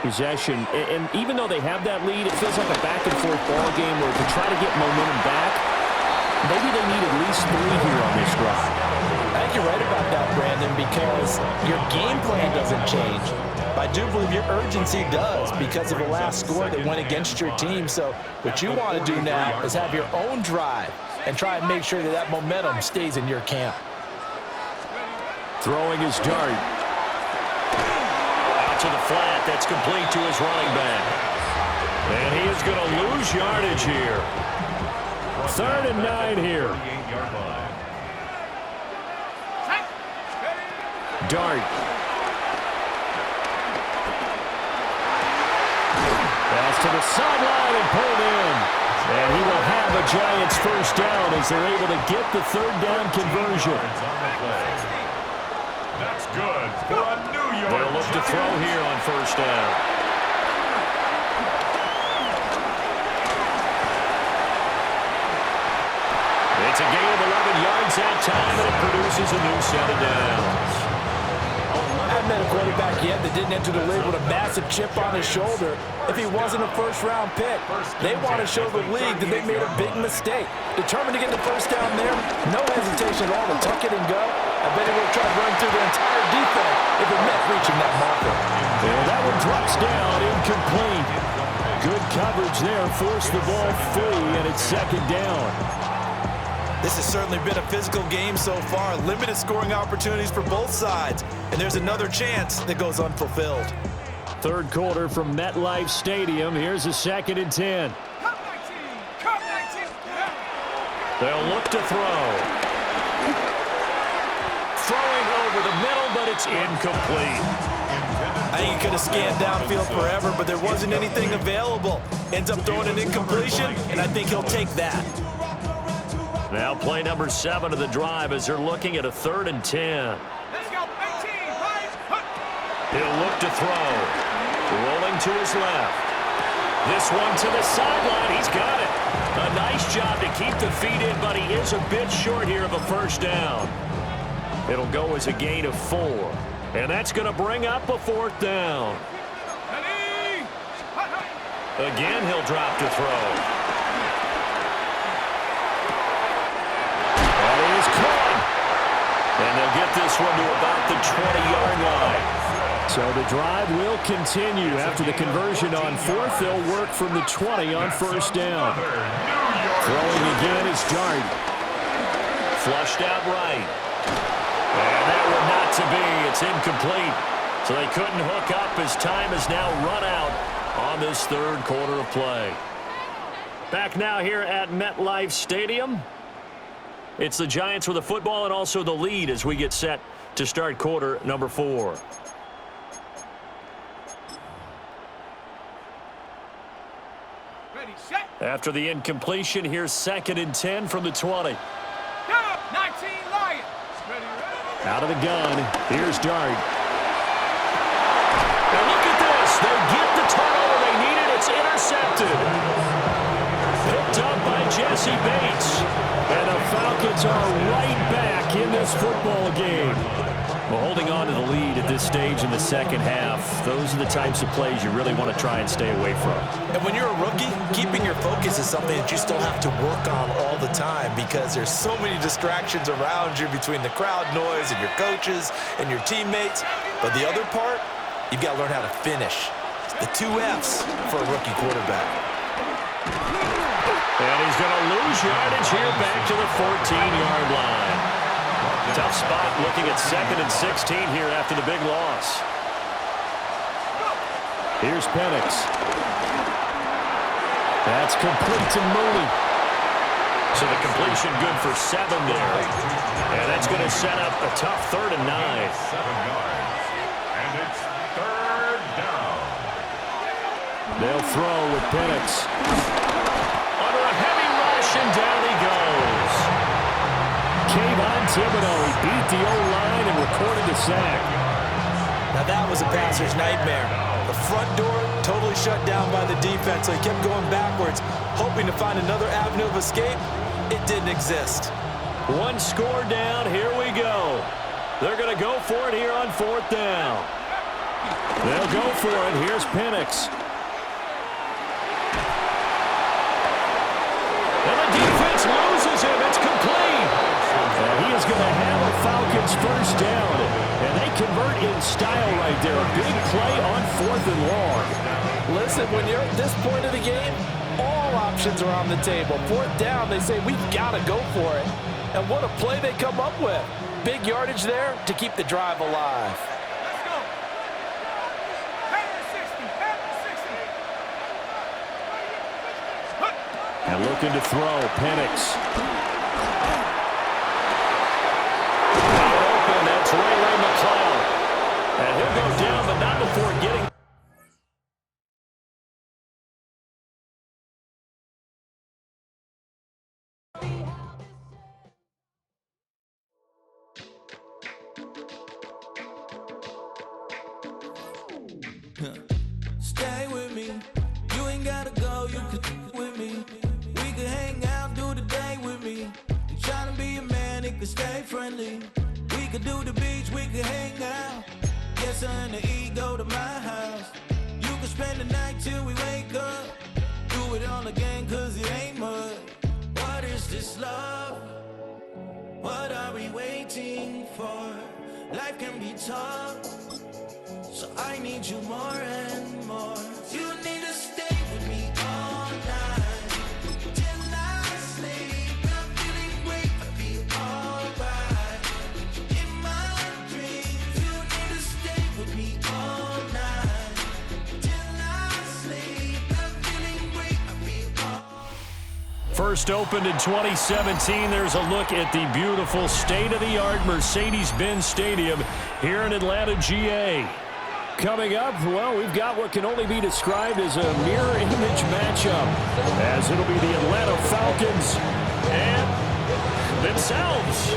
possession. And even though they have that lead, it feels like a back-and-forth ball game where to try to get momentum back, maybe they need at least 3 here on this drive. I think you're right about that, Brandon, because your game plan doesn't change. But I do believe your urgency does because of the last score that went against your team. So what you want to do now is have your own drive and try and make sure that that momentum stays in your camp. Throwing his dart. Out to the flat. That's complete to his running back. And he is going to lose yardage here. 3rd and 9 here. Dart. Pass to the sideline and pulled in. And he will have a Giants first down as they're able to get the 3rd down conversion. That's good for a New York. They'll look to throw here on first down. It's a gain of 11 yards that time, and it produces a new set of downs. I haven't met a quarterback yet that didn't enter the league with a massive chip on his shoulder if he wasn't a first-round pick. They want to show the league that they made a big mistake. Determined to get the first down there, no hesitation at all to tuck it and go. I bet he would have tried to run through the entire defense if it meant reaching that marker. And that one drops down, incomplete. Good coverage there, forced the ball free, and it's 2nd down. This has certainly been a physical game so far. Limited scoring opportunities for both sides. And there's another chance that goes unfulfilled. 3rd quarter from MetLife Stadium. Here's a 2nd and 10. They'll look to throw. Throwing over the middle, but it's incomplete. I think he could have scanned downfield forever, but there wasn't anything available. Ends up throwing an incompletion, and I think he'll take that. Now play number 7 of the drive as they're looking at a 3rd and 10. Let's go, 18, right? He'll look to throw. Rolling to his left. This one to the sideline. He's got it. A nice job to keep the feet in, but he is a bit short here of a first down. It'll go as a gain of 4. And that's going to bring up a 4th down. Again, he'll drop to throw. And they'll get this one to about the 20-yard line. So the drive will continue. After the conversion on 4th, they'll work from the 20 on first down. Throwing again is Dart. Flushed out right. And that one not to be. It's incomplete. So they couldn't hook up as time has now run out on this 3rd quarter of play. Back now here at MetLife Stadium. It's the Giants with the football and also the lead as we get set to start quarter number 4. Ready, set. After the incompletion, here's 2nd and 10 from the 20. 19 Lions. Ready, ready. Out of the gun, here's Dart. Now look at this. They get the turnover they needed. It's intercepted. Picked up by Jesse Bates. And the Falcons are right back in this football game. Well, holding on to the lead at this stage in the second half, those are the types of plays you really want to try and stay away from. And when you're a rookie, keeping your focus is something that you still have to work on all the time because there's so many distractions around you between the crowd noise and your coaches and your teammates. But the other part, you've got to learn how to finish. The 2 F's for a rookie quarterback. And he's going to lose yardage here back to the 14-yard line. Tough spot looking at 2nd and 16 here after the big loss. Here's Penix. That's complete to Mooney. So the completion good for 7 there. And that's going to set up a tough 3rd and 9. 7 yards. And it's 3rd down. They'll throw with Penix. Under a heavy rush, and down he goes. Kayvon Thibodeau, he beat the O-line and recorded the sack. Now that was a passer's nightmare. The front door totally shut down by the defense, so he kept going backwards, hoping to find another avenue of escape. It didn't exist. 1 score down, here we go. They're going to go for it here on 4th down. They'll go for it. Here's Penix. And the defense loses him. It's complete. And he is going to have a Falcons first down. And they convert in style right there. A big play on 4th and long. Listen, when you're at this point of the game, all options are on the table. 4th down, they say, we've got to go for it. And what a play they come up with. Big yardage there to keep the drive alive. Let's go. Pass the 60. Pass the 60. And looking to throw, Penix. Wide open, that's Ray McLeod. And he'll go down, but not before getting... Stay with me. You ain't gotta go, you can with me. We can hang out, do the day with me. You tryna be a man, it can stay friendly. We could do the beach, we could hang out. Get something to eat, go to my house. You can spend the night till we wake up. Do it all again, cause it ain't mud. What is this love? What are we waiting for? Life can be tough, so I need you more and more. You need to stay with me all night till I sleep. I'm feeling great, I feel alright. In my dreams, you need to stay with me all night till I sleep. I'm feeling great, I feel alright. First opened in 2017. There's a look at the beautiful state-of-the-art Mercedes-Benz Stadium here in Atlanta, GA. Coming up, well, we've got what can only be described as a mirror image matchup, as it'll be the Atlanta Falcons and themselves.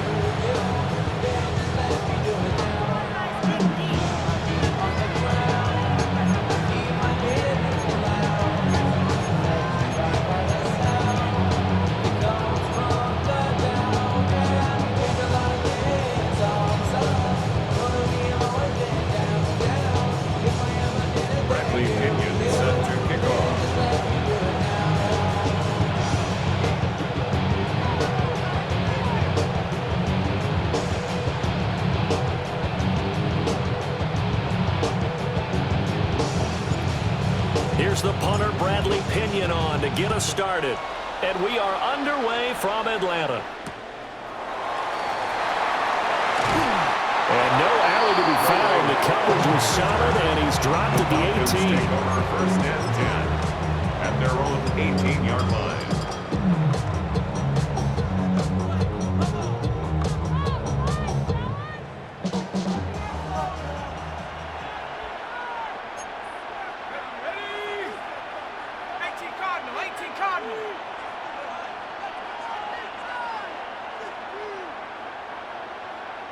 Here's the punter, Bradley Pinion, on to get us started. And we are underway from Atlanta. And no alley to be found. The coverage was solid, and he's dropped at the 18. Take over first and 10 at their own 18-yard line.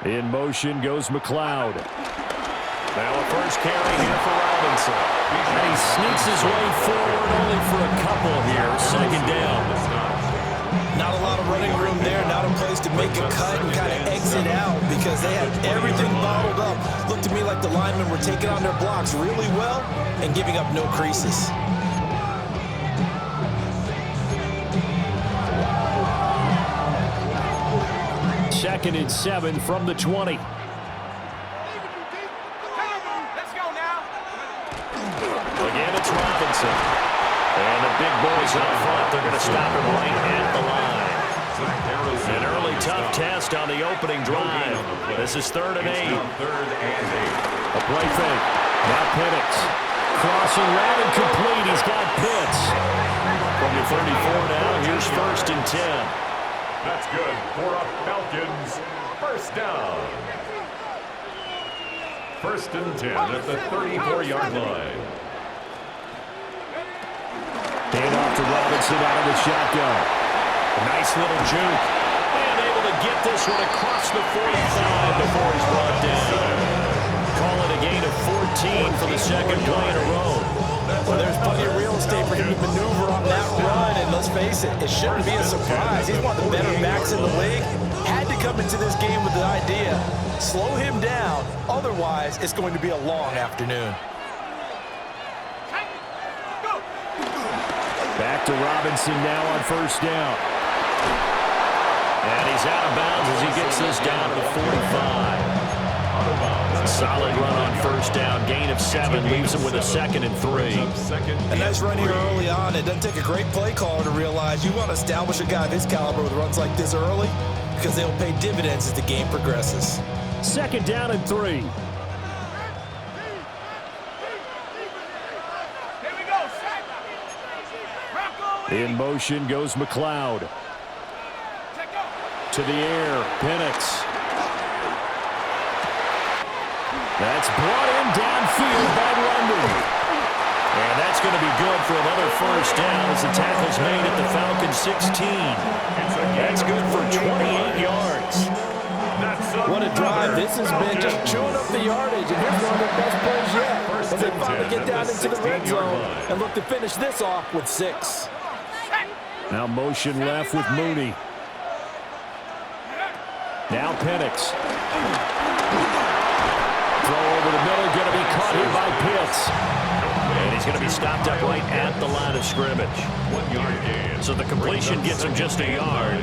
In motion goes McLeod. Now a first carry here for Robinson. And he sneaks his way forward only for a couple here. Second down. Not a lot of running room there. Not a place to make a cut and kind of exit out because they had everything bottled up. Looked to me like the linemen were taking on their blocks really well and giving up no creases. Second and 7 from the 20. Let's go now. Again, it's Robinson. And the big boys up front, they're going to stop him right at the line. An early tough test on the opening drive. This is 3rd and 8. A play fake. Now Penix. Crossing route and complete. He's got Pitts. From the 34 now, here's 1st and 10. That's good for a Falcons first down. 1st and 10 at the 34-yard line. Hand off to Robinson out of the shotgun. A nice little juke. And able to get this one across the 45 before he's brought down. Call it a gain of 14 for the second play in a row. Well, there's plenty of real estate for him to maneuver on that run, and let's face it, it shouldn't be a surprise. He's one of the better backs in the league. Had to come into this game with the idea, slow him down, otherwise it's going to be a long afternoon. to Robinson now on first down. And he's out of bounds as he gets this down to the 45. Solid run on first down. Gain of 7 leaves him with a 2nd and 3. A nice run here early on. It doesn't take a great play caller to realize you want to establish a guy of his caliber with runs like this early because they'll pay dividends as the game progresses. 2nd down and 3. In motion goes McLeod. To the air, Penix. That's brought in downfield by London. And that's going to be good for another first down as the tackle's made at the Falcons 16. That's good for 28 yards. What a drive. This has been just chewing up the yardage, and here's one of their best plays yet as they finally get down into the red zone and look to finish this off with 6. Now motion left with Mooney. Now Penix. Throw over the middle, going to be caught here by Pitts. And he's going to be stopped up right at the line of scrimmage. 1 yard gain. So the completion gets him just a yard,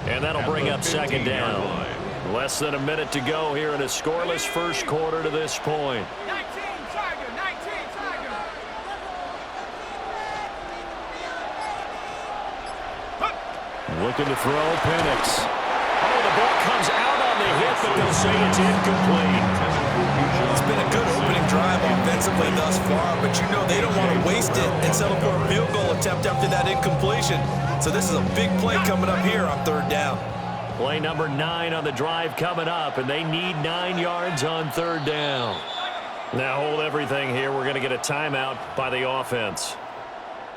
and that'll bring up 2nd down. Less than a minute to go here in a scoreless first quarter to this point. 19 Tiger. Looking to throw, Penix. Oh, the ball comes out on the hit, but they'll say it's incomplete. It's been a good opening drive offensively thus far, but you know they don't want to waste it and settle for a field goal attempt after that incompletion. So this is a big play coming up here on 3rd down. Play number 9 on the drive coming up, and they need 9 yards on 3rd down. Now hold everything here. We're going to get a timeout by the offense.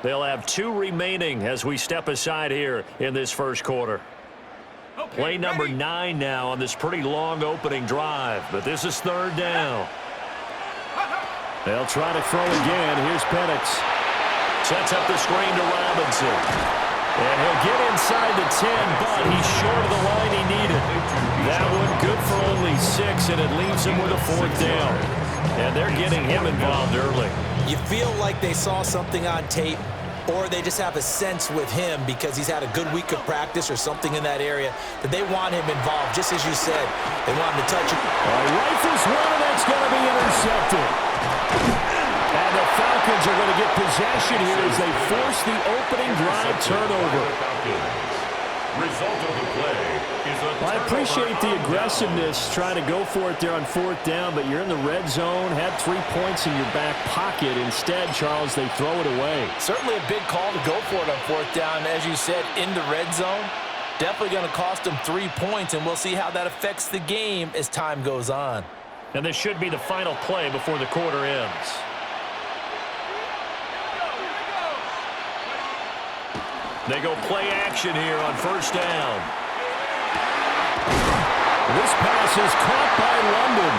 They'll have 2 remaining as we step aside here in this first quarter. Play number 9 now on this pretty long opening drive, but this is 3rd down. They'll try to throw again. Here's Penix. Sets up the screen to Robinson. And he'll get inside the 10, but he's short of the line he needed. That one good for only 6, and it leaves him with a 4th down. And they're getting him involved early. You feel like they saw something on tape, or they just have a sense with him because he's had a good week of practice or something in that area that they want him involved, just as you said. They want him to touch it. Rifles one, and that's going to be intercepted. And the Falcons are going to get possession here as they force the opening drive turnover. Result of the play is a I appreciate the aggressiveness trying to go for it there on 4th down, but you're in the red zone, had 3 points in your back pocket. Instead, Charles, they throw it away. Certainly a big call to go for it on 4th down. As you said, in the red zone, definitely going to cost them 3 points, and we'll see how that affects the game as time goes on. And this should be the final play before the quarter ends. They go play action here on 1st down. This pass is caught by London.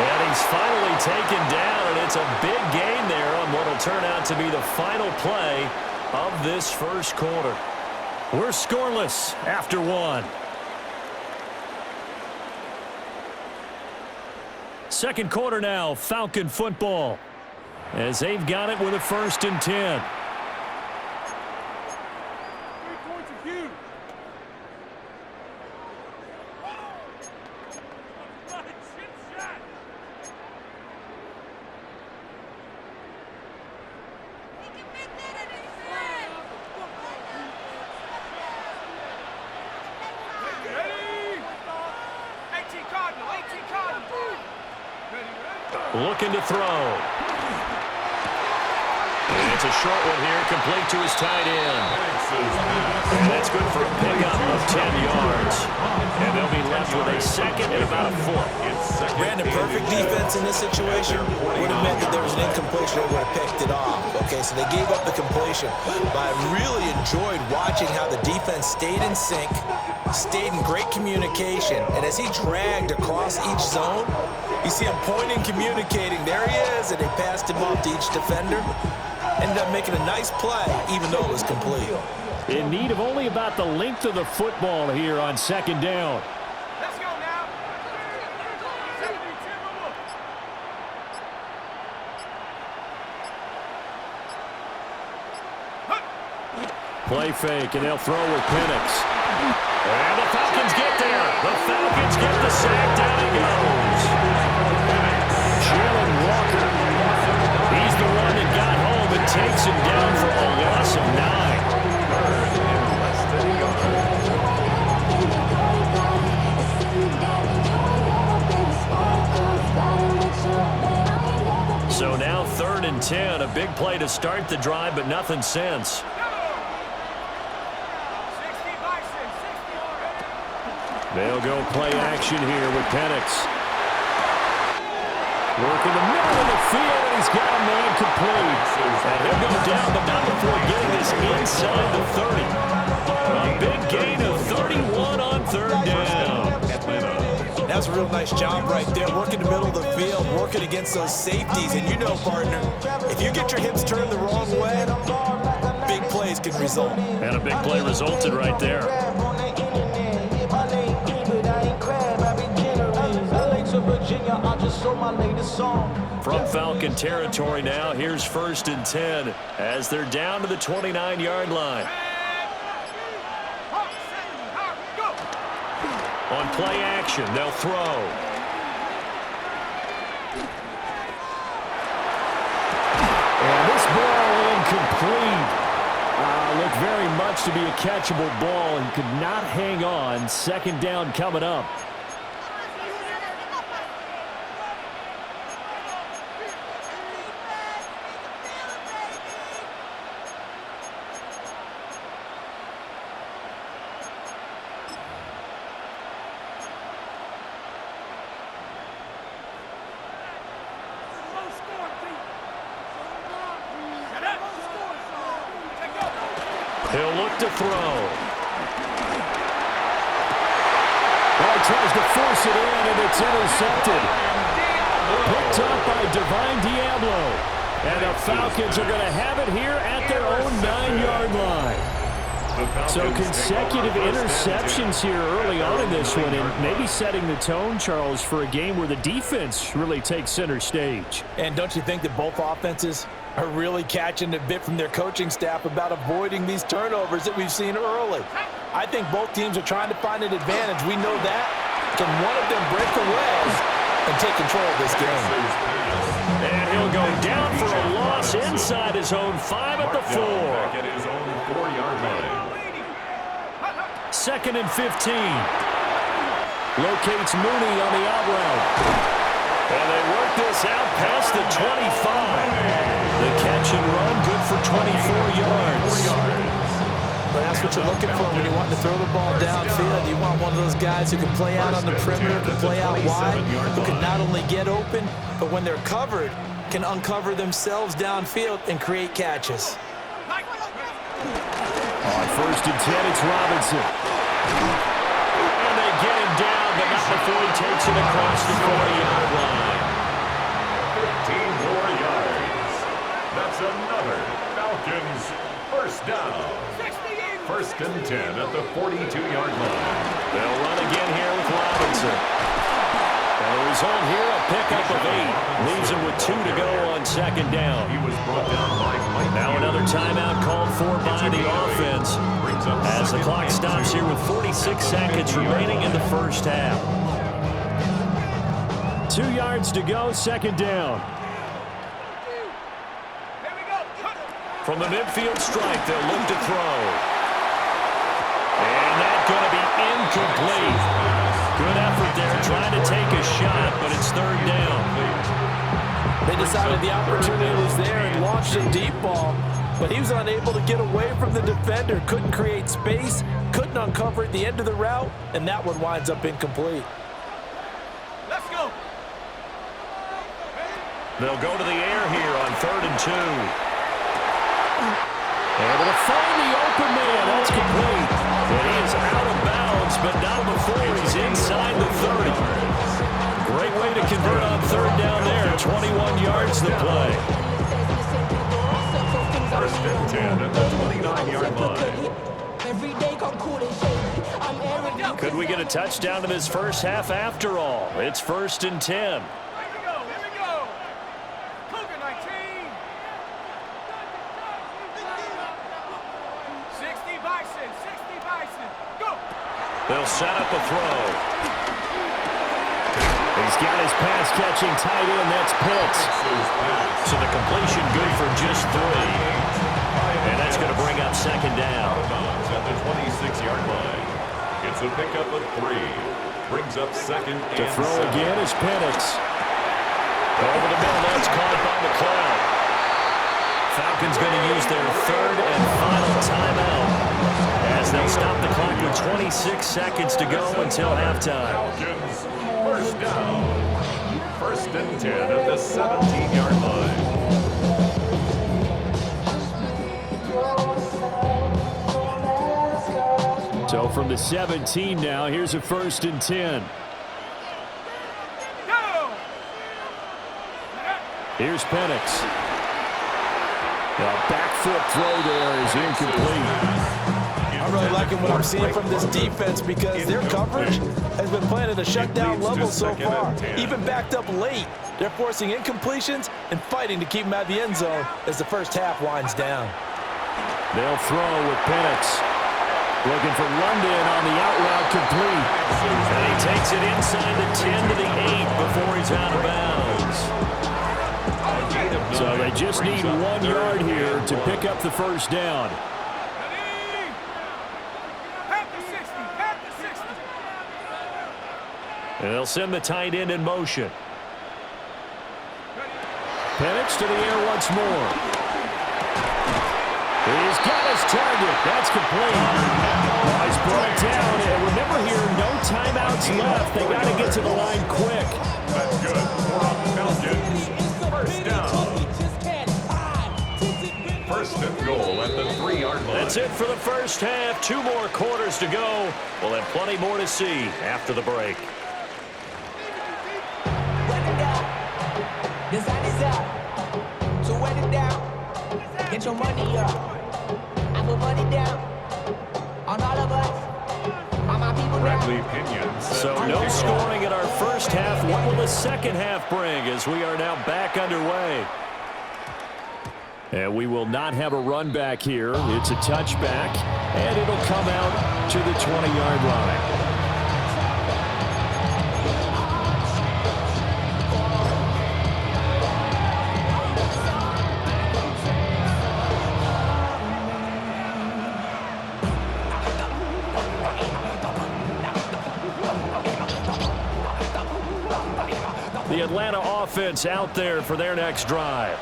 And he's finally taken down, and it's a big gain there on what will turn out to be the final play of this first quarter. We're scoreless after 1. Second quarter now, Falcon football, as they've got it with a 1st and 10. Looking to throw. And it's a short one here, complete to his tight end. And that's good for a pickup of 10 yards. And they'll be left with a 2nd and about a 4. Brandon, perfect defense in this situation would have meant that there was an incompletion that would have picked it off. Okay, so they gave up the completion. But I really enjoyed watching how the defense stayed in sync, stayed in great communication, and as he dragged across each zone, you see him pointing, communicating. There he is, and they passed him off to each defender. Ended up making a nice play, even though it was complete. In need of only about the length of the football here on 2nd down. Let's go now. 72 more. Play fake, and they'll throw with Penix. And the Falcons get there. The Falcons get the sack. Down he goes. Jalen Walker. He's the one that got home and takes him down for a loss of 9. So now 3rd and 10. A big play to start the drive, but nothing since. They'll go play action here with Penix. Work in the middle of the field, and he's got a man complete. And he'll go down, but not before getting this inside the 30. A big gain of 31 on 3rd down. That's a real nice job right there, working the middle of the field, working against those safeties. And you know, partner, if you get your hips turned the wrong way, big plays can result. And a big play resulted right there. From Falcon territory now, here's 1st and 10 as they're down to the 29-yard line. On play action, they'll throw. And this ball incomplete. Looked very much to be a catchable ball and could not hang on. 2nd down coming up. He'll look to throw. Well, he tries to force it in, and it's intercepted. Picked up by Divine Diablo. And the Falcons are going to have it here at their own 9-yard line. So consecutive interceptions here early on in this one, and maybe setting the tone, Charles, for a game where the defense really takes center stage. And don't you think that both offenses are really catching a bit from their coaching staff about avoiding these turnovers that we've seen early? I think both teams are trying to find an advantage. We know that. Can one of them break away and take control of this game? And he'll go down for a loss inside his own 5 at the 4. Back at his own 4-yard line. 2nd and 15. Locates Mooney on the out route. And they work this out past the 25. The catch and run, good for 24 yards. But that's what you're looking for when you want to throw the ball downfield. You want one of those guys who can play out on the perimeter, can play out wide, who can not only get open, but when they're covered, can uncover themselves downfield and create catches. On 1st and 10, it's Robinson. And they get him down, but not before he takes it across the 40-yard line. 15 more yards. That's another Falcons first down. 1st and 10 at the 42-yard line. They'll run again here with Robinson. And the result here, a pickup of 8. Leaves him with 2 to go on 2nd down. He was brought down by Mike. Now another timeout called for by the offense as the clock stops here with 46 seconds remaining in the first half. 2 yards to go, 2nd down. From the midfield stripe, they'll look to throw. And that's going to be incomplete. Good effort there, trying to take a shot, but it's 3rd down. They decided the opportunity was there and launched a deep ball, but he was unable to get away from the defender, couldn't create space, couldn't uncover at the end of the route, and that one winds up incomplete. Let's go. They'll go to the air here on 3rd and 2. Able to find the open man. That's complete. And he is out of bounds, but not before he's inside the 30. Great way to convert on 3rd down there. 21 yards to play. 1st and 10 at the 29-yard line. Could we get a touchdown in this first half after all? It's 1st and 10. They'll set up a throw. He's got his pass-catching tight end. That's Pitts. So the completion good for just 3. And that's going to bring up second down. At the 26-yard line. It's a pickup of 3. Brings up second To and throw 7. again is Penix. Over the middle, that's caught by McLeod. Falcons going to use their 3rd and final timeout as they'll stop the clock with 26 seconds to go until halftime. Falcons, first down. 1st and 10 at the 17-yard line. So from the 17 now, here's a 1st and 10. Here's Penix. The back foot throw there is incomplete. I'm really liking what I'm seeing from this defense because their coverage has been playing at a shutdown level so far. Even backed up late, they're forcing incompletions and fighting to keep them out of the end zone as the first half winds down. They'll throw with Penix. Looking for London on the out route complete. And he takes it inside the 10 to the 8 before he's out of bounds. So they just need 1 yard here to pick up the first down. And they'll send the tight end in motion. Penix to the air once more. He's got his target. That's complete. He's brought down. And remember here, no timeouts left. They got to get to the line quick. That's good for Falcons. First down. 1st and goal at the 3-yard line. That's it for the first half. 2 more quarters to go. We'll have plenty more to see after the break. The sun is up, so wet it down. Get your money up. I put money down on all of us, on my people Bradley now. Pinion. So no scoring in our first half. What will the second half bring as we are now back underway? And we will not have a run back here. It's a touchback, and it'll come out to the 20-yard line. The Atlanta offense out there for their next drive.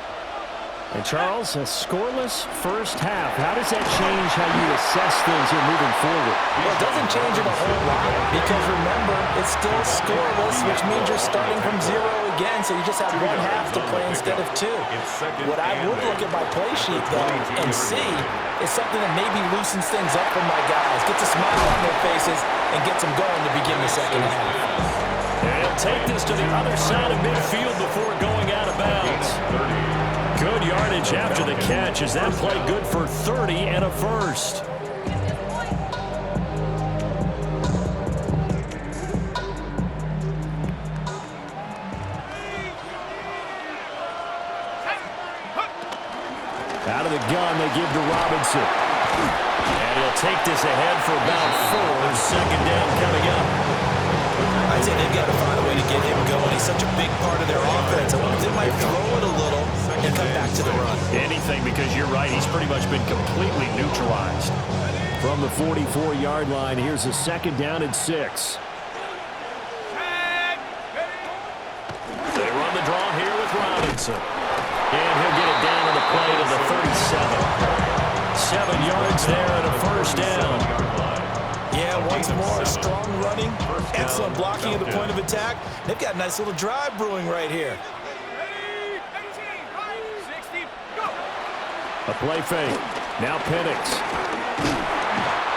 And Charles, a scoreless first half. How does that change how you assess things here moving forward? Well, it doesn't change it a whole lot because remember, it's still scoreless, which means you're starting from 0 again, so you just have 1 half to play instead of 2. What I would look at my play sheet, though, and see is something that maybe loosens things up for my guys, gets a smile on their faces, and gets them going to begin the second half. And he'll take this to the other side of midfield before going out of bounds. Good yardage after the catch. Is that play good for 30 and a first? Out of the gun, they give to Robinson. And he'll take this ahead for about 4. Second down coming up. I'd say they've got to find a way to get him going. He's such a big part of their offense. I wonder if they might throw it a little and come back to the run. Anything, because you're right. He's pretty much been completely neutralized. From the 44-yard line, here's a second down and 6. They run the draw here with Robinson. And he'll get it down to the play to the 37. 7 yards there and a first down. Yeah, once more, strong running, excellent blocking at the point of attack. They've got a nice little drive brewing right here. A play fake. Now Penix.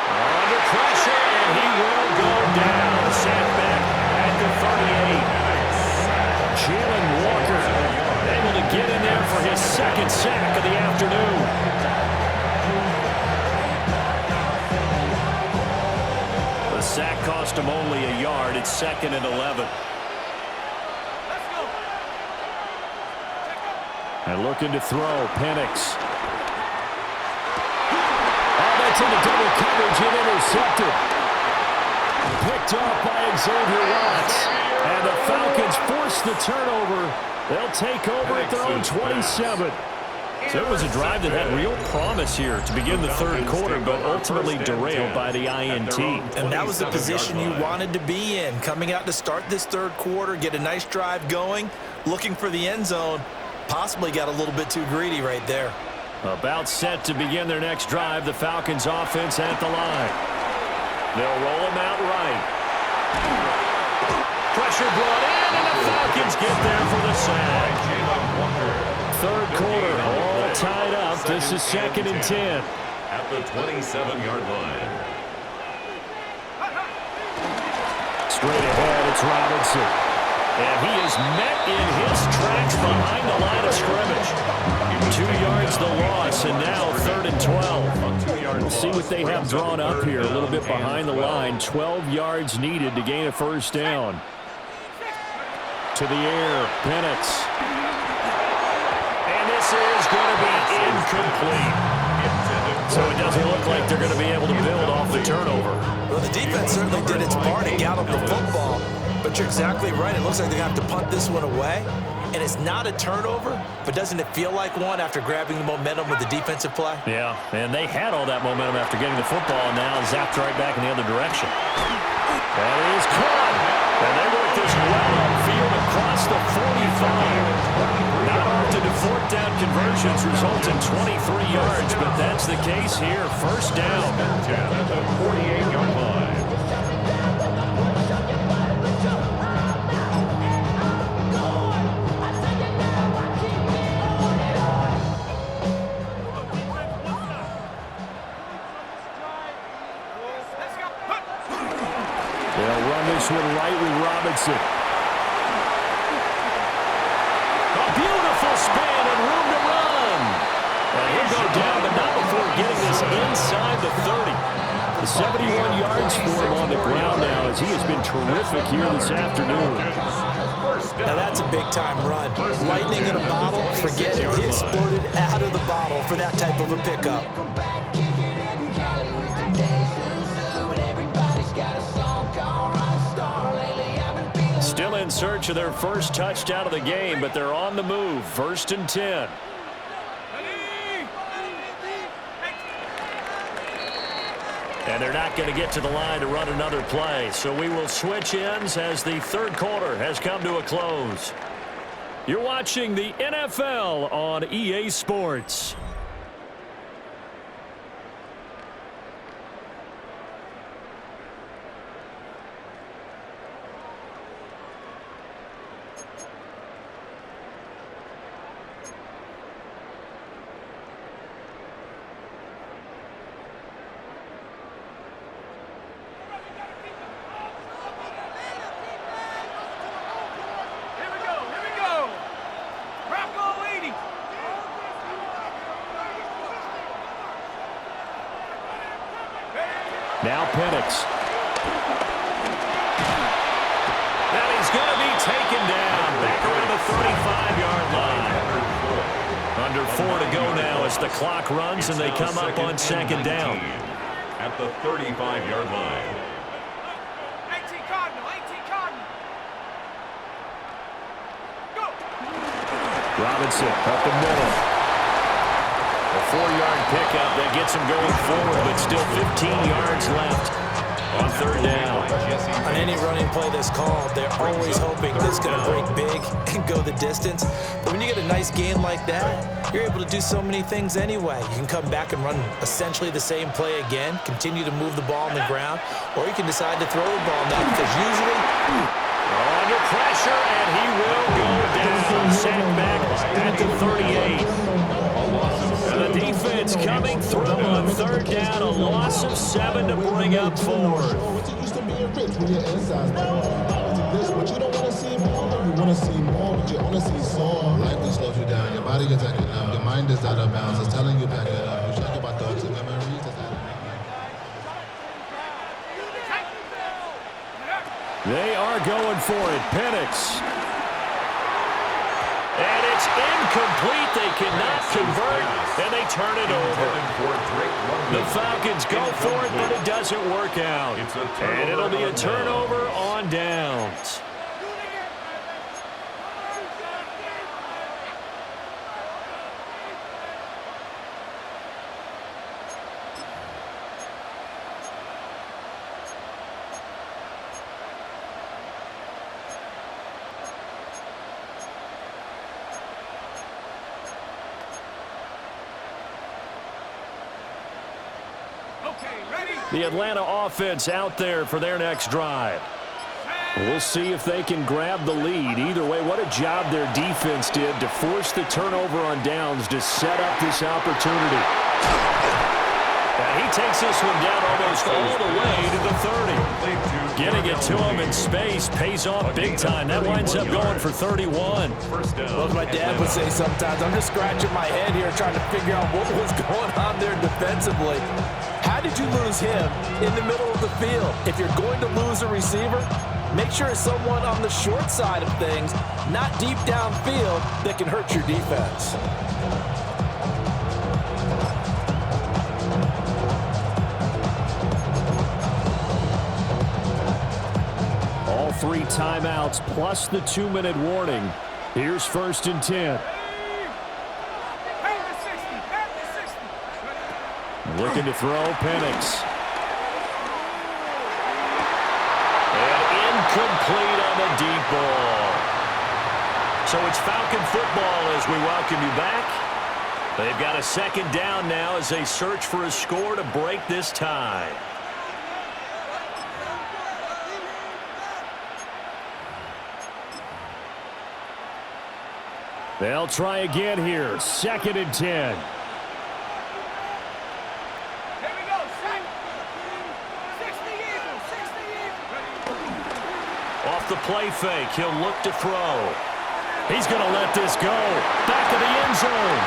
Under pressure, and he will go down. Sack back at the 38. Jalen Walker Able to get in there for his second sack of the afternoon. The sack cost him only a yard. It's 2nd and 11. And looking to throw, Penix. Oh, that's into double coverage and intercepted. picked off by Xavier Watts. And the Falcons force the turnover. They'll take over at their own 27. So it was a drive that had real promise here to begin the third quarter, but ultimately derailed by the INT. And that was the position you wanted to be in, coming out to start this third quarter, get a nice drive going, looking for the end zone. Possibly got a little bit too greedy right there. About set to begin their next drive, the Falcons offense at the line. They'll roll him out right. Pressure brought in, and the Falcons get there for the sack. Third quarter, all tied up. This is 2nd and 10. At the 27-yard line. Straight ahead, it's Robinson. And he is met in his tracks behind the line of scrimmage. 2 yards the loss, and now 3rd and 12. We'll see what they have drawn up here. A little bit behind the line. 12 yards needed to gain a first down. To the air, Penix. And this is going to be incomplete. So it doesn't look like they're going to be able to build off the turnover. Well, the defense certainly did its part to gallop the football. But you're exactly right. It looks like they're going to have to punt this one away. And it's not a turnover, but doesn't it feel like one after grabbing the momentum with the defensive play? Yeah, and they had all that momentum after getting the football, and now zapped right back in the other direction. That is caught. And they work this well upfield across the 45. Not often do fourth down conversions result in 23 yards, but that's the case here. First down. 10 at the 48-yard line. They'll run this one right with Robinson. A beautiful spin and room to run. And he'll go down, but not before getting this inside the 30. The 71 yards for him on the ground now, as he has been terrific here this afternoon. Now that's a big-time run. Lightning in a bottle, forget it. He exploded out of the bottle for that type of a pickup. Still in search of their first touchdown of the game, but they're on the move. 1st and 10. And they're not going to get to the line to run another play. So we will switch ends as the third quarter has come to a close. You're watching the NFL on EA Sports. Now Penix. And he's going to be taken down back around the 35-yard line. Under 4 to go now as the clock runs and they come up on 2nd down. At the 35-yard line. 18 Cardinal, 18 Cardinal. Go. Robinson up the middle. A 4-yard pickup that gets him going forward, but still 15 yards left on 3rd down. On any running play that's called, they're always hoping that it's going to break big and go the distance. But when you get a nice gain like that, you're able to do so many things anyway. You can come back and run essentially the same play again, continue to move the ball on the ground, or you can decide to throw the ball now because usually under pressure, and he will go down. Set back at the 38. And the defense coming through on 3rd down. A loss of 7 to bring up 4. But you don't want to see more. You want to see more, but you only see some. Life just slows you down. Your body gets acting up. Your mind is out of bounds. It's telling you back it up. You check about thoughts and memories. They are going for it. Penix. And It's incomplete. They cannot convert, and they turn it over. The Falcons go for it, but it doesn't work out. And it'll be a turnover on downs. The Atlanta offense out there for their next drive. We'll see if they can grab the lead. Either way, what a job their defense did to force the turnover on downs to set up this opportunity. And he takes this one down almost all the way to the 30. Getting it to him in space pays off big time. That winds up going for 31. Well, as my dad would say sometimes, I'm just scratching my head here trying to figure out what was going on there defensively. How did you lose him in the middle of the field? If you're going to lose a receiver, make sure it's someone on the short side of things, not deep downfield, that can hurt your defense. All 3 timeouts plus the 2-minute warning. Here's 1st and 10. Looking to throw, Penix. And incomplete on the deep ball. So it's Falcon football as we welcome you back. They've got a 2nd down now as they search for a score to break this tie. They'll try again here. 2nd and 10. Off the play fake, he'll look to throw. He's going to let this go. Back of the end zone.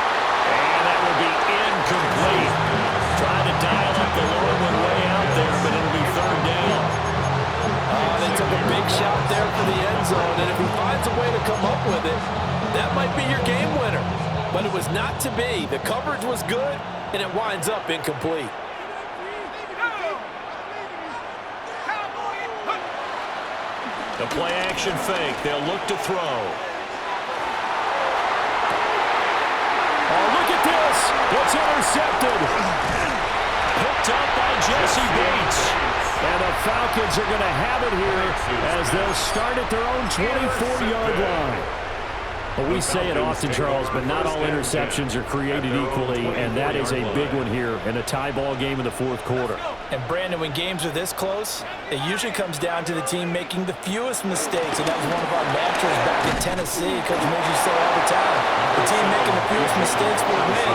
And that will be incomplete. Trying to dial up the long one way out there, but it'll be 3rd down. They took a big shot there for the end zone, and if he finds a way to come up with it, that might be your game winner. But it was not to be. The coverage was good, and it winds up incomplete. The play action fake. They'll look to throw. Oh, look at this. It's intercepted. Picked up by Jesse Bates. And the Falcons are going to have it here as they'll start at their own 24-yard line. Well, we say it often, Charles, but not all interceptions are created equally, and that is a big one here in a tie ball game in the 4th quarter. And, Brandon, when games are this close, it usually comes down to the team making the fewest mistakes, and that was one of our mantras back in Tennessee. Coach Major say all the time, the team making the fewest mistakes will win.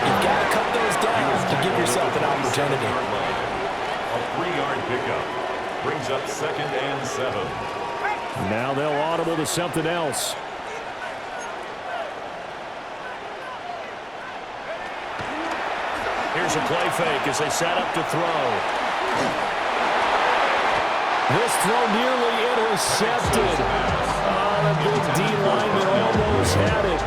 You've got to cut those down to give yourself an opportunity. A 3-yard pickup brings up 2nd and 7. Now they'll audible to something else. Here's a play fake as they set up to throw. This throw nearly intercepted. Oh, the big D lineman almost had it.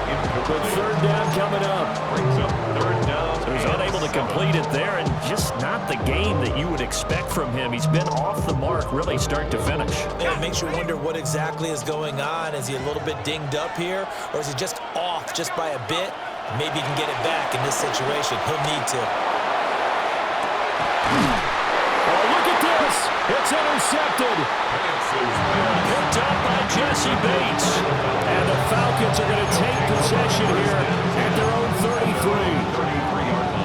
But 3rd down coming up. Brings up 3rd down. So he's unable to complete it there, and just not the game that you would expect from him. He's been off the mark really start to finish. Yeah, it makes you wonder what exactly is going on. Is he a little bit dinged up here, or is he just off just by a bit? Maybe he can get it back in this situation. He'll need to. Oh, look at this. It's intercepted. Picked up by Jesse Bates. And the Falcons are going to take possession here at their own 33.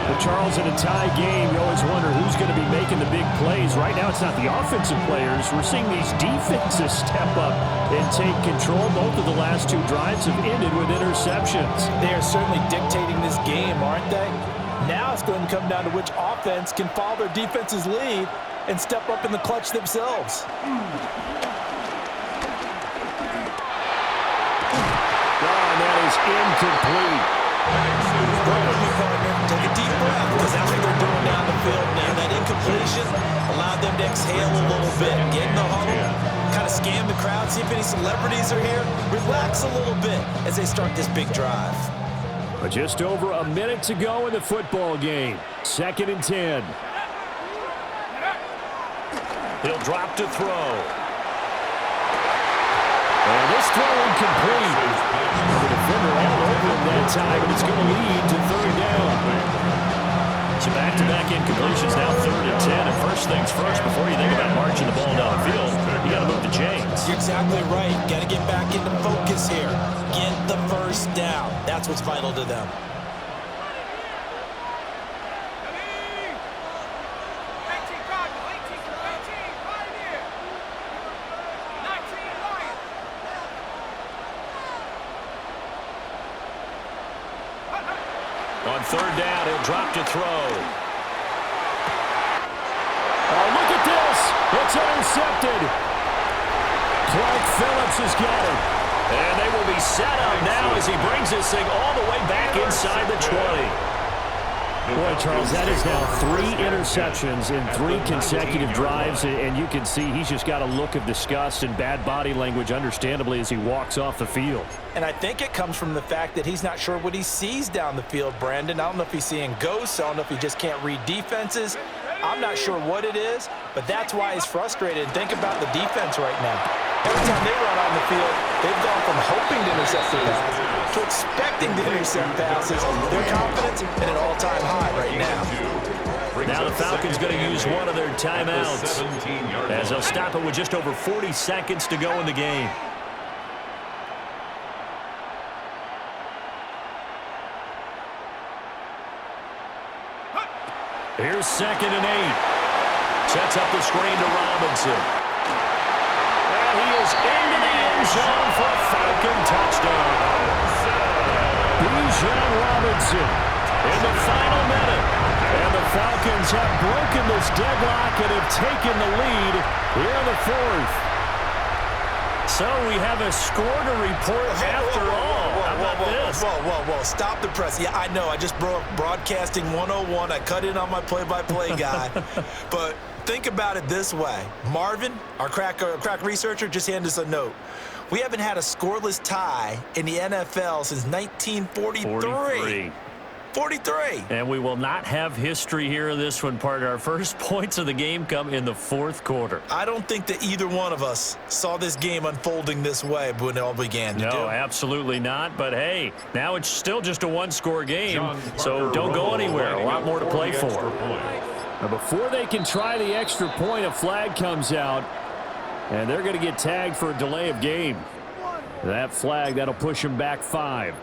But Charles, in a tie game, you always wonder who's going to be making the big plays. Right now, it's not the offensive players. We're seeing these defenses step up and take control. Both of the last 2 drives have ended with interceptions. They are certainly dictating this game, aren't they? Now it's going to come down to which offense can follow their defense's lead and step up in the clutch themselves. And that is incomplete. Take a deep breath, because that's what they're doing down the field now. That incompletion allowed them to exhale a little bit, get in the huddle, kind of scan the crowd, see if any celebrities are here. Relax a little bit as they start this big drive. But just over a minute to go in the football game. 2nd and 10. He'll drop to throw. And this throw incomplete. The defender all over him that time, and it's going to lead to 3rd down. So back-to-back incompletions, now 3rd and 10. And first things first, before you think about marching the ball down the field, you got to move the chains. You're exactly right. Got to get back into focus here. Get the first down. That's what's vital to them. 18 Cardinal, 18 Pioneer, 19 Lion. On 3rd down, he'll drop to throw. Oh, look at this. It's intercepted. Clark Phillips has got it. And they will be set up now as he brings this thing all the way back inside the 20. Boy, Charles, that is now 3 interceptions in 3 consecutive drives, and you can see he's just got a look of disgust and bad body language, understandably, as he walks off the field. And I think it comes from the fact that he's not sure what he sees down the field, Brandon. I don't know if he's seeing ghosts. I don't know if he just can't read defenses. I'm not sure what it is, but that's why he's frustrated. Think about the defense right now. Every time they run on the field, they've gone from hoping to intercept the pass to expecting to intercept passes. Their confidence at an all-time high right now. Now the Falcons going to use one of their timeouts as they'll stop it with just over 40 seconds to go in the game. Here's 2nd and 8. Sets up the screen to Robinson. And he is into the end zone for a Falcon touchdown. Bijan Robinson in the final minute. And the Falcons have broken this deadlock and have taken the lead here in the 4th. So we have a score to report after all. How about this? Whoa. Stop the press. Yeah, I know. I just broke broadcasting 101. I cut in on my play-by-play guy. But think about it this way. Marvin, our crack researcher, just handed us a note. We haven't had a scoreless tie in the NFL since 1943. 43. And we will not have history here in this one, partner. Our first points of the game come in the 4th quarter. I don't think that either one of us saw this game unfolding this way when it all began. No, absolutely not. But, hey, now it's still just a 1-score game, so don't go anywhere. A lot more to play for. Now, before they can try the extra point, a flag comes out, and they're going to get tagged for a delay of game. That flag, that'll push them back 5.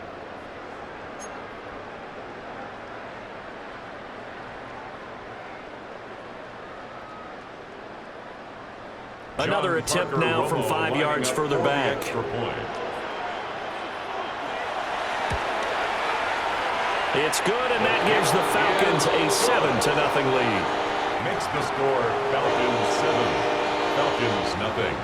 Another attempt now from 5 yards further back. It's good, and that gives the Falcons a 7-0 lead. Makes the score Falcons 7, Falcons nothing.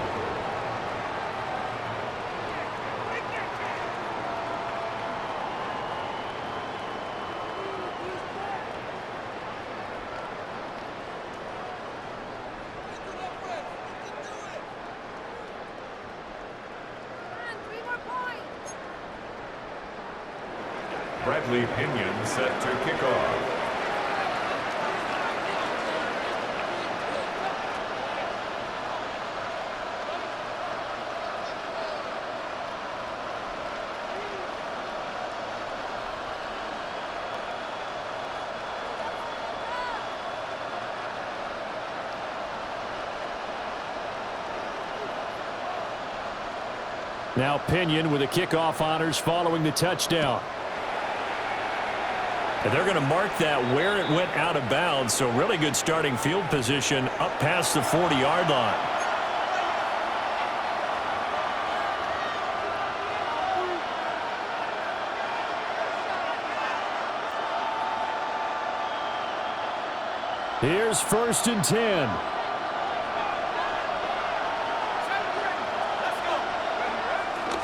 Bradley Pinion set to kick off. Now Pinion with the kickoff honors following the touchdown. And they're going to mark that where it went out of bounds, so really good starting field position up past the 40-yard line. Here's 1st and 10.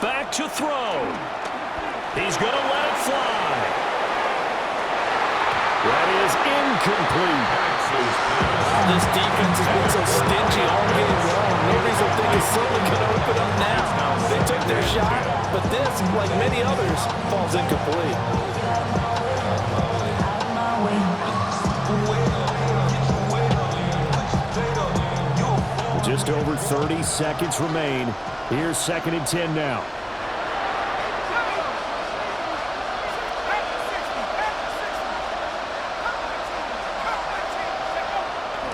Back to throw. He's going to let it fly. That is incomplete. This defense has been so stingy all game long. No reason everything is slowly going to open up now. They took their shot, but this, like many others, falls incomplete. Just over 30 seconds remain. Here's 2nd and 10 now.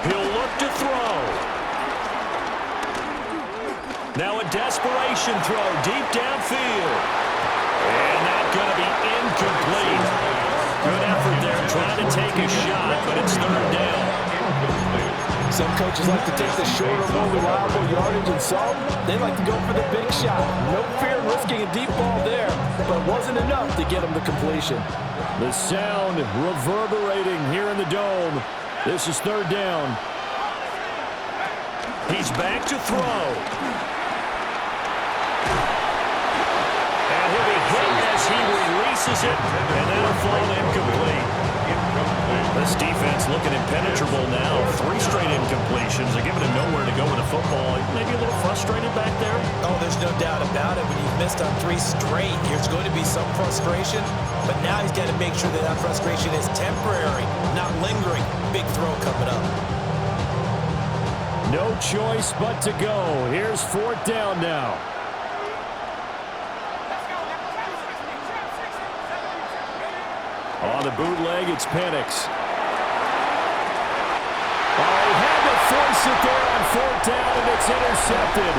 He'll look to throw. Now a desperation throw deep downfield. And that's going to be incomplete. Good effort there trying to take a shot, but it's 3rd down. Some coaches like to take the shorter, more reliable yardage, and some, they like to go for the big shot. No fear of risking a deep ball there, but it wasn't enough to get him to completion. The sound reverberating here in the dome. This is 3rd down. He's back to throw. And he'll be hit as he releases it, and that'll fall incomplete. This defense looking impenetrable now. 3 straight incompletions. They're giving him nowhere to go with the football. Maybe a little frustrated back there. Oh, there's no doubt about it. When you've missed on 3 straight, there's going to be some frustration. But now he's got to make sure that that frustration is temporary, not lingering. Big throw coming up. No choice but to go. Here's 4th down now. On the bootleg, it's Penix. Oh, he had to force it there on 4th down, and it's intercepted.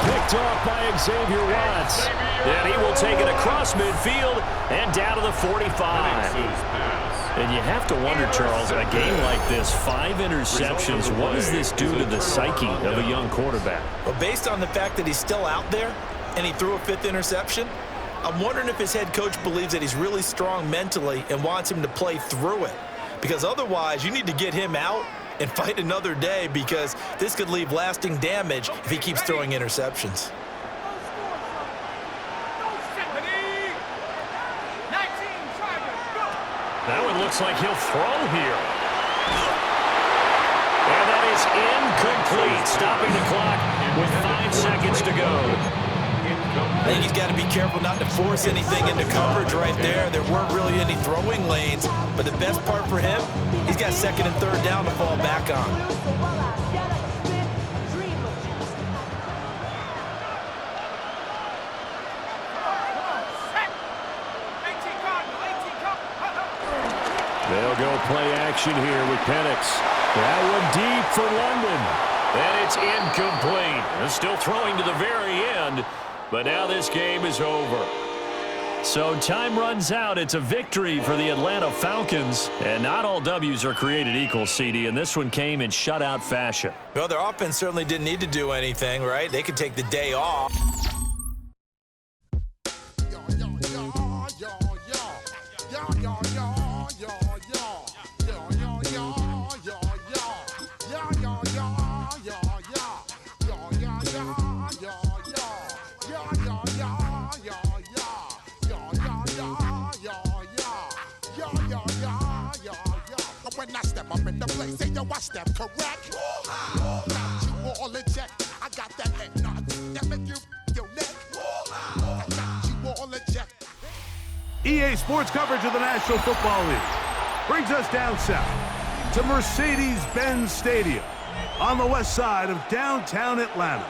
Picked off by Xavier Watts. And he will take it across midfield and down to the 45. And you have to wonder, Charles, a game like this, 5 interceptions, what does this do to the psyche of a young quarterback? Well, based on the fact that he's still out there and he threw a 5th interception, I'm wondering if his head coach believes that he's really strong mentally and wants him to play through it. Because otherwise, you need to get him out and fight another day, because this could leave lasting damage if he keeps throwing interceptions. Now it looks like he'll throw here. And that is incomplete, stopping the clock with 5 seconds to go. I think he's got to be careful not to force anything into coverage right there. There weren't really any throwing lanes, but the best part for him, he's got 2nd and 3rd down to fall back on. They'll go play action here with Penix. That one deep for London. And it's incomplete. They're still throwing to the very end, but now this game is over. So time runs out. It's a victory for the Atlanta Falcons. And not all W's are created equal, CD, and this one came in shutout fashion. Well, their offense certainly didn't need to do anything, right? They could take the day off. When I step up in the place, say yo, I step correct. Got you all in check. I got that head nod that make you your neck. I got you all in check. EA Sports coverage of the National Football League brings us down south to Mercedes-Benz Stadium on the west side of downtown Atlanta.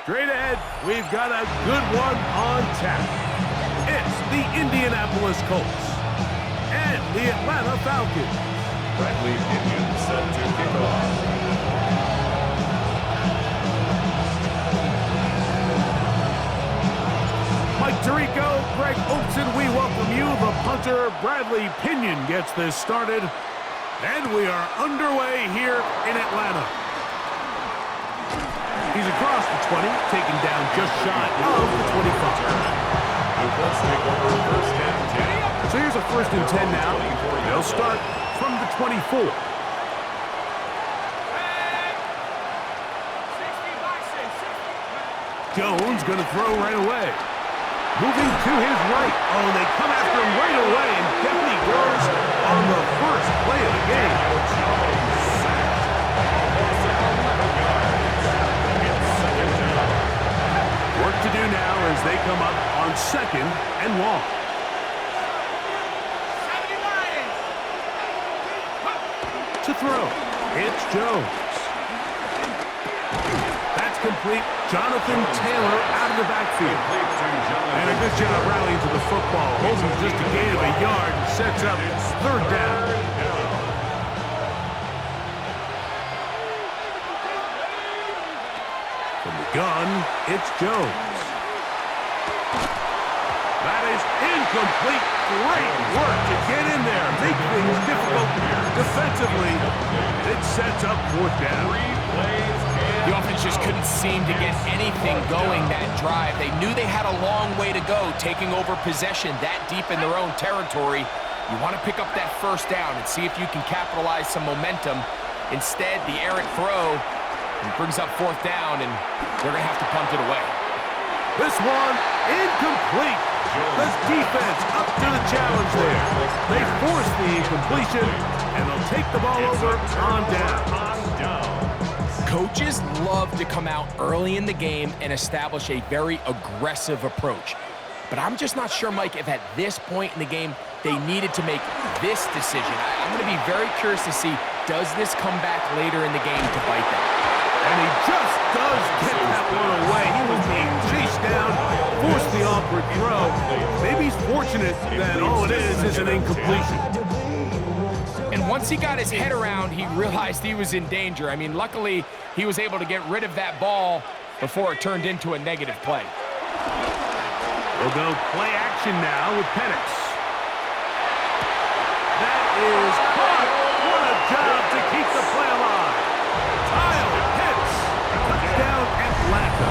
Straight ahead, we've got a good one on tap. It's the Indianapolis Colts and the Atlanta Falcons. Bradley Pinion set to kick off. Mike Tirico, Greg Oakson, we welcome you. The punter, Bradley Pinion, gets this started. And we are underway here in Atlanta. He's across the 20, taken down just shy of the 25. The Colts take over 1st and 10. So here's a 1st and 10 now. They'll start from the 24. Jones going to throw right away. Moving to his right. Oh, they come after him right away, and down he goes on the first play of the game. To throw, it's Jones. That's complete. Jonathan Taylor out of the backfield. And a good job rallying to the football. Holds him just a gain of a yard and sets up third down. From the gun, it's Jones. That is incomplete. Great work to get in there. Make things difficult defensively. It sets up fourth down. The offense just couldn't seem to get anything going that drive. They knew they had a long way to go, taking over possession that deep in their own territory. You want to pick up that first down and see if you can capitalize some momentum. Instead, the errant throw brings up fourth down, and they're going to have to punt it away. This one, incomplete. The defense up to the challenge there. They force the incompletion, and they'll take the ball over on down. Coaches love to come out early in the game and establish a very aggressive approach. But I'm just not sure, Mike, if at this point in the game they needed to make this decision. I'm going to be very curious to see, does this come back later in the game to bite them? And he just does get that one away. He was being chased down, forced the awkward throw. Maybe he's fortunate that all it is an incompletion. And once he got his head around, he realized he was in danger. I mean, luckily, he was able to get rid of that ball before it turned into a negative play. We'll go play action now with Penix. That is caught. What a job to keep the play alive. Kyle Pitts, touchdown Atlanta.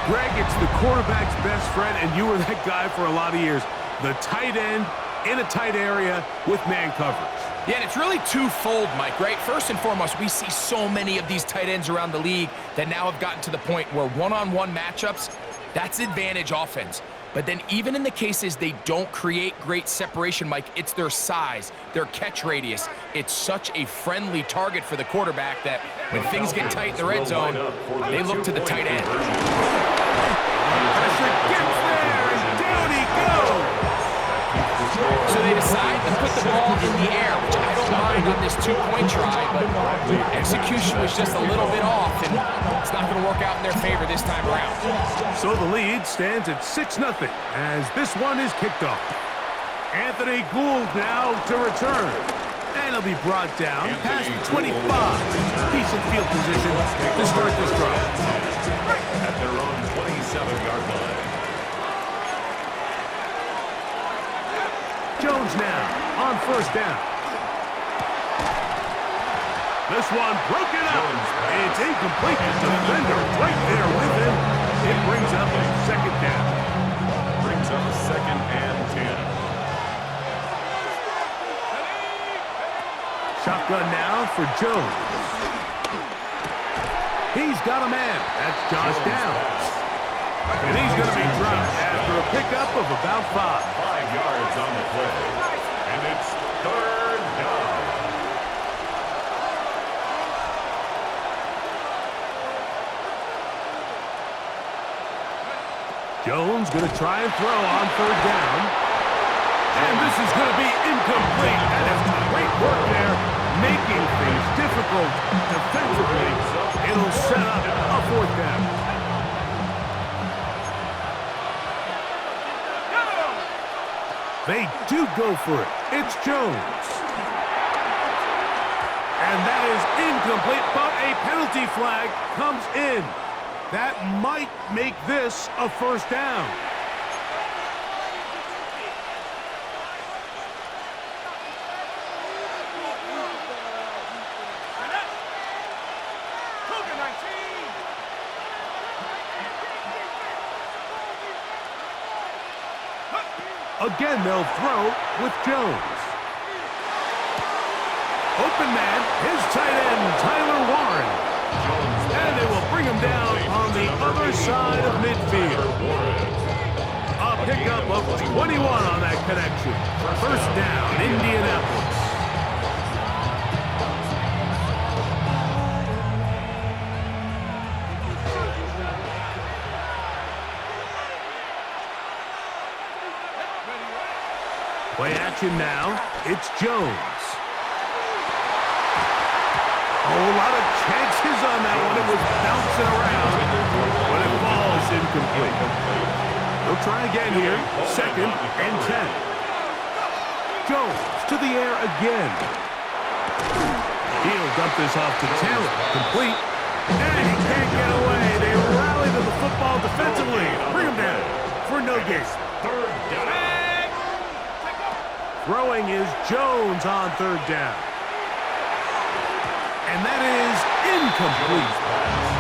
Greg, it's the quarterback's best friend, and you were that guy for a lot of years. The tight end in a tight area with man coverage. Yeah, and it's really twofold, Mike, right? First and foremost, we see so many of these tight ends around the league that now have gotten to the point where one-on-one matchups, that's advantage offense. But then even in the cases they don't create great separation, Mike, it's their size, their catch radius. It's such a friendly target for the quarterback that when things get tight in the red zone, they look to the tight end. Pressure gets there, and down he goes. So they decide to put the ball in the air, which I don't mind on this two-point try, but execution was just a little bit off, and it's not going to work out in their favor this time around. So the lead stands at 6-0 as this one is kicked off. Anthony Gould now to return. And he'll be brought down past the 25. Decent field position to start this drive. At their own 27-yard line. Jones now on first down. This one broken up. It's incomplete. The defender right there with him. It brings up second down. Brings up second and 10. Shotgun now for Jones. He's got a man. That's Josh Downs. And he's going to be dropped after a pickup of about 5. 5 yards on the play. And it's third down. Jones going to try and throw on third down. And this is going to be incomplete. That is great work there, making things difficult defensively. It'll set up a fourth down. They do go for it. It's Jones. And that is incomplete, but a penalty flag comes in. That might make this a first down. Again, they'll throw with Jones. Open man, his tight end, Tyler Warren. And they will bring him down on the other side of midfield. A pickup of 21 on that connection. First down, Indianapolis. Play action now. It's Jones. Oh, a lot of chances on that one. It was bouncing around, but it falls incomplete. He'll try again here. 2nd and 10. Jones to the air again. He'll dump this off to Taylor. Complete. And he can't get away. They rally to the football defensively. Bring him down for no gain. 3rd down. Throwing is Jones on 3rd down. And that is incomplete.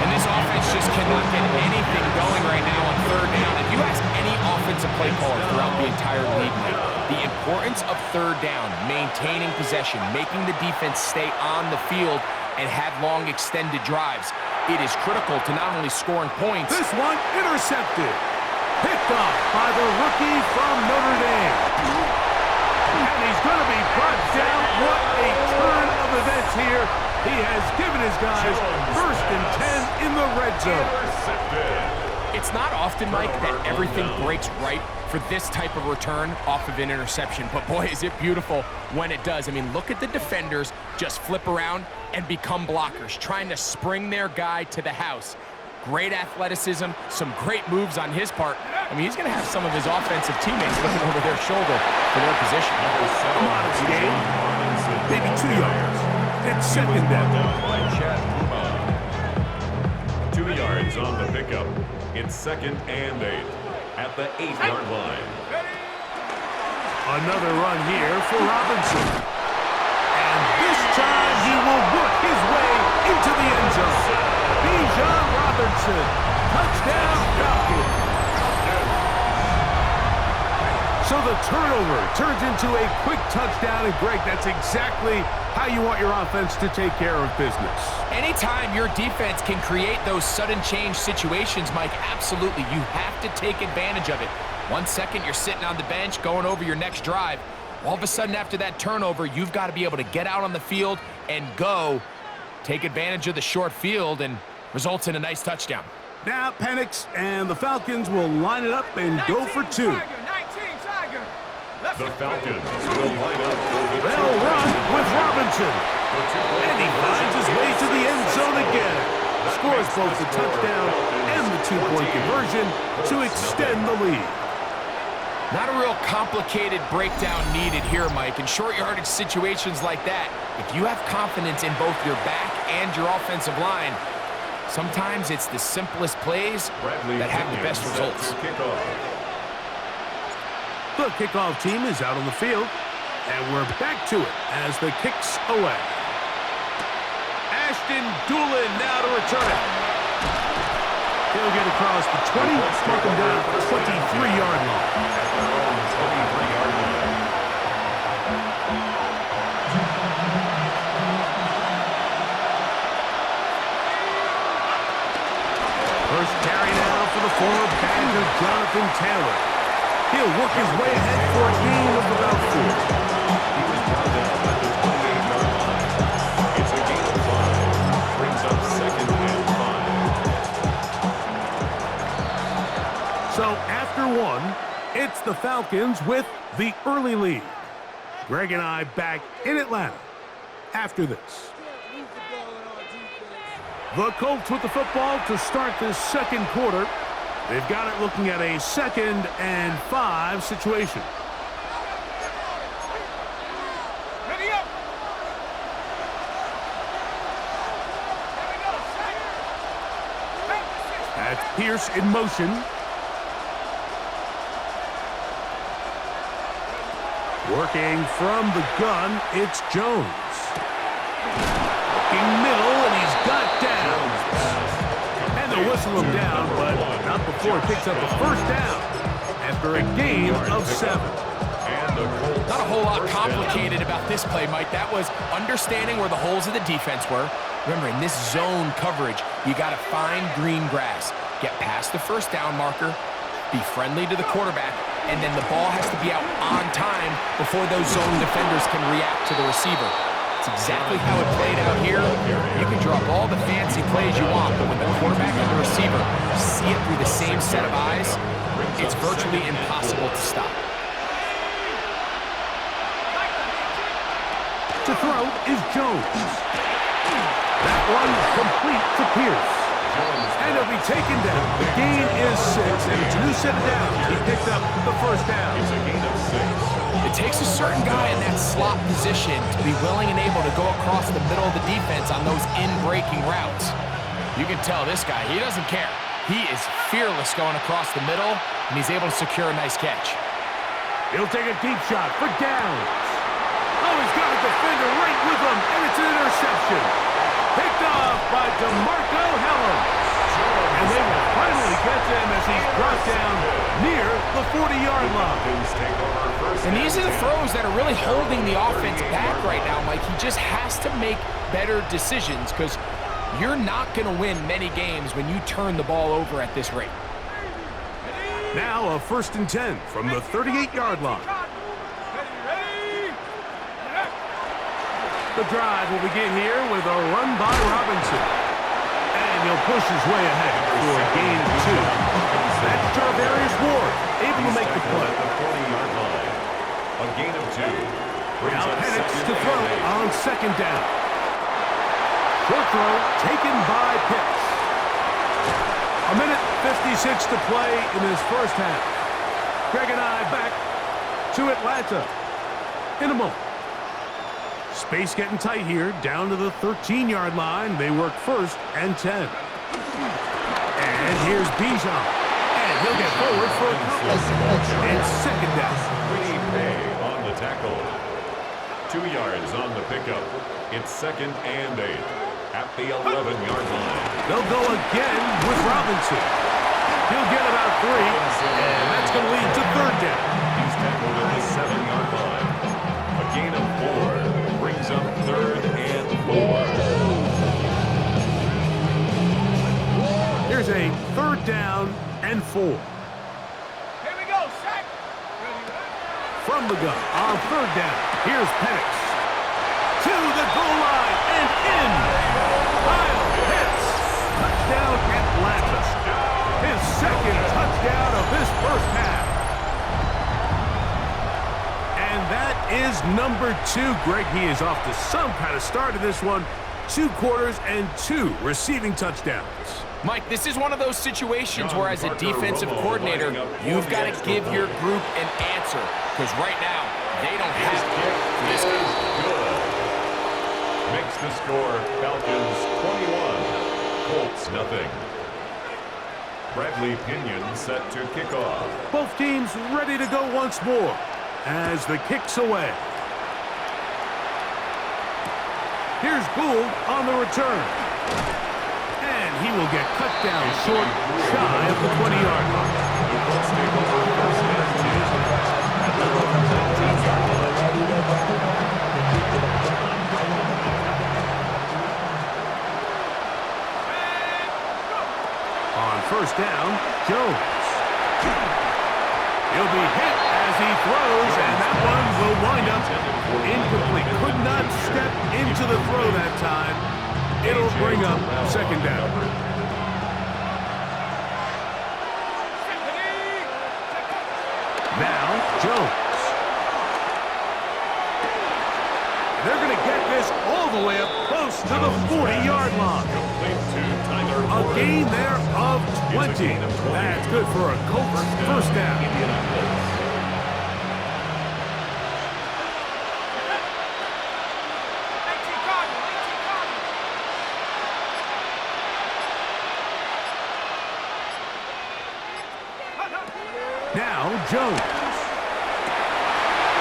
And this offense just cannot get anything going right now on 3rd down. If you ask any offensive play caller throughout the entire league, Mike, the importance of 3rd down, maintaining possession, making the defense stay on the field, and have long extended drives, it is critical to not only scoring points. This one intercepted. Picked off by the rookie from Notre Dame. And he's going to be brought down. What a turn of events here. He has given his guys 1st and 10 in the red zone. It's not often, Mike, that everything breaks right for this type of return off of an interception. But boy, is it beautiful when it does. I mean, look at the defenders just flip around and become blockers, trying to spring their guy to the house. Great athleticism, some great moves on his part. I mean, he's going to have some of his offensive teammates looking over their shoulder for their position. Modest game. Maybe 2 yards. It's 2nd down. 2 yards on the pickup. It's 2nd and 8 at the 8-yard line. Another run here for Robinson. And this time he will work his way into the end zone. Bijan Robinson. Touchdown Falcons. So the turnover turns into a quick touchdown. And Greg, that's exactly how you want your offense to take care of business. Anytime your defense can create those sudden change situations, Mike, absolutely, you have to take advantage of it. 1 second, you're sitting on the bench, going over your next drive. All of a sudden, after that turnover, you've got to be able to get out on the field and go, take advantage of the short field, and results in a nice touchdown. Now Penix and the Falcons will line it up and go for 2. The Falcons will line up for the They'll run with Robinson. And he finds his way to the end zone again. Scores both the touchdown and the 2-point conversion to extend the lead. Not a real complicated breakdown needed here, Mike. In short yardage situations like that, if you have confidence in both your back and your offensive line, sometimes it's the simplest plays that have the best results. The kickoff team is out on the field, and we're back to it as the kick's away. Ashton Doolin now to return it. He'll get across the 20, mark him down at the 23-yard line. First carry now for the former Badger Jonathan Taylor. He'll work his way ahead for a gain of about 4. He was brought down at the 28-yard line. It's a gain of 5. Brings up 2nd and 5. So after 1, it's the Falcons with the early lead. Greg and I back in Atlanta after this. The Colts with the football to start this 2nd quarter. They've got it looking at a 2nd and 5 situation. Ready up. That's Pierce in motion. Working from the gun, it's Jones. Looking middle, and he's got down. And they'll whistle him down, but not before he picks up a 1st down after a gain of 7. Not a whole lot complicated about this play, Mike. That was understanding where the holes of the defense were. Remember, in this zone coverage, you got to find green grass. Get past the 1st down marker, be friendly to the quarterback, and then the ball has to be out on time before those zone defenders can react to the receiver. It's exactly how it played out here. You can draw up all the fancy plays you want, but when the quarterback and the receiver see it through the same set of eyes, it's virtually impossible to stop. To throw is Jones. That one complete to Pierce. And he'll be taken down. The gain is 6, and it's a new set of downs. He picked up the first down. It's a gain of 6. It takes a certain guy in that slot position to be willing and able to go across the middle of the defense on those in-breaking routes. You can tell this guy, he doesn't care. He is fearless going across the middle, and he's able to secure a nice catch. He'll take a deep shot for downs. Oh, he's got a defender right with him, and it's an interception. Picked off by DeMarco Hellams. And they will finally get him as he's brought down near the 40-yard line. And these are the throws that are really holding the offense back right now, Mike. He just has to make better decisions because you're not going to win many games when you turn the ball over at this rate. Now a 1st and 10 from the 38-yard line. The drive will begin here with a run by Robinson. And he'll push his way ahead for a gain of 2. That's Jarvarius Ward, able to make the play. The 40-yard line. A gain of 2. Now Penix to throw on 2nd down. Short throw taken by Pitts. A minute 56 to play in this first half. Greg and I back to Atlanta in a moment. Space getting tight here, down to the 13-yard line. They work 1st and 10. And here's Bijan. And he'll get forward for a couple. And 2nd down. Quiddy Pay on the tackle. 2 yards on the pickup. It's 2nd and 8 at the 11-yard line. They'll go again with Robinson. He'll get about 3, and that's going to lead to 3rd down. He's tackled at the 7-yard line. A gain of 4 brings up 3rd and 4. Here's a 3rd down and 4. Here we go, sack. From the gun on 3rd down. Here's Penix. To the goal line and in. Kyle Pitts. Touchdown Atlanta. His 2nd touchdown of this first half. And that is number 2. Greg, he is off to some kind of start in this one. 2 quarters and 2 receiving touchdowns. Mike, this is one of those situations where as a defensive coordinator, you've got to give your group an answer. Because right now, they don't have it. This is good. Makes the score Falcons 21, Colts nothing. Bradley Pinion set to kick off. Both teams ready to go once more as the kick's away. Here's Gould on the return. And he will get cut down short, shy of the 20-yard line. The Colts take over 1st and 10 at the 19-yard line. On 1st down, Jones. He'll be hit as he throws, and that one will wind up incomplete. Could not step into the throw that time. It'll bring up 2nd down. Now, Jones. They're going to get this all the way up close to the 40-yard line. A gain there of 20. That's good for a Colts 1st down. Now, Jones.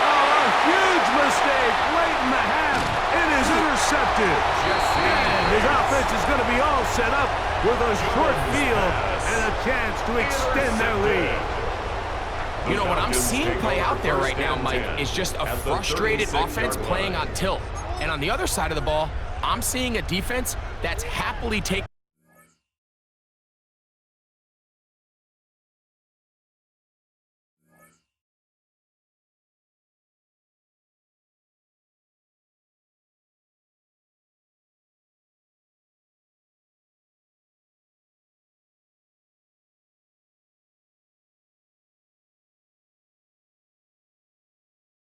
Oh, a huge mistake late in the half. It is intercepted. And his offense is going to be all set up with a short field and a chance to extend their lead. You know, what I'm seeing play out there right now, Mike, is just a frustrated offense playing on tilt. And on the other side of the ball, I'm seeing a defense that's happily taking